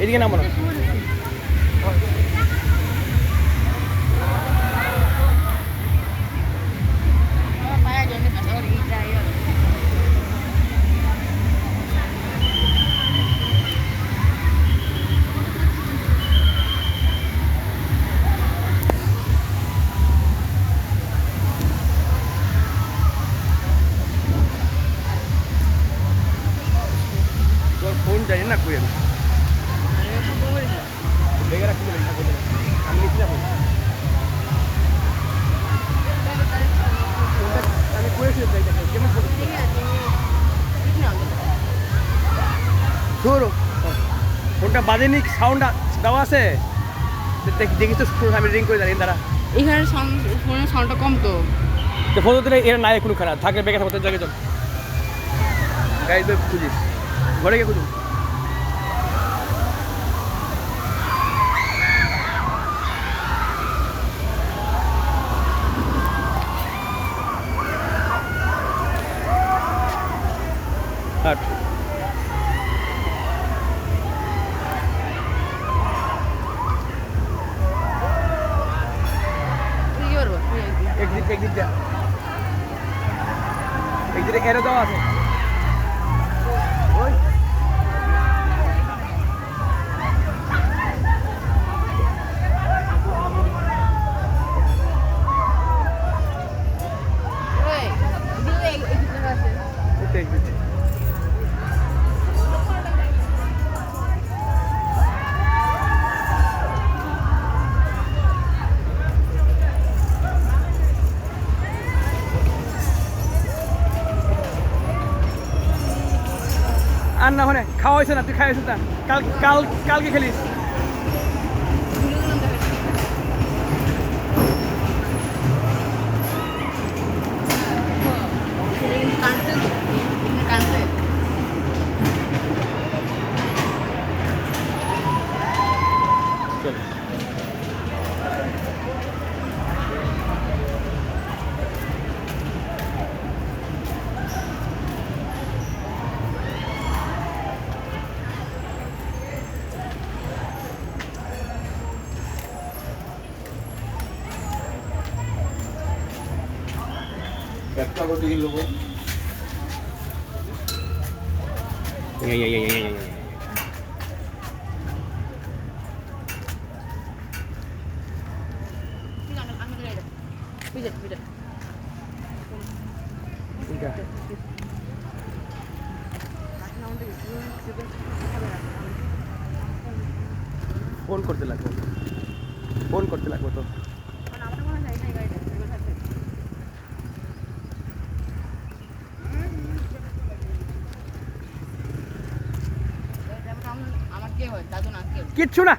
এদিকে নামো না। ফোন জানি না কই আমি বেগে রাখতে বলি না বলে আমি লিখে যাবো আমি করেছি কেমন ধরো ফোনটা বাজেনি সাউন্ড দেওয়া আছে দেখিস তো আমি রিং করে দাঁড়িয়ে দাঁড়া এখানে ফোনের সাউন্ডটা কম তো ফোন দিলে এর নাই কোনো খারাপ থাকে বেগে থাকতে জায়গায় চল গাইড খুঁজিস ঘরে গিয়ে খুঁজুন একদিকে এরো দেওয়া আছে ওই আর না হলে খাওয়া হয়েছে না তুই খাওয়া হয়েছিস না কালকে খেলিস একটা করে দিন লোক ফোন করতে লাগবো তো কিচ্ছু না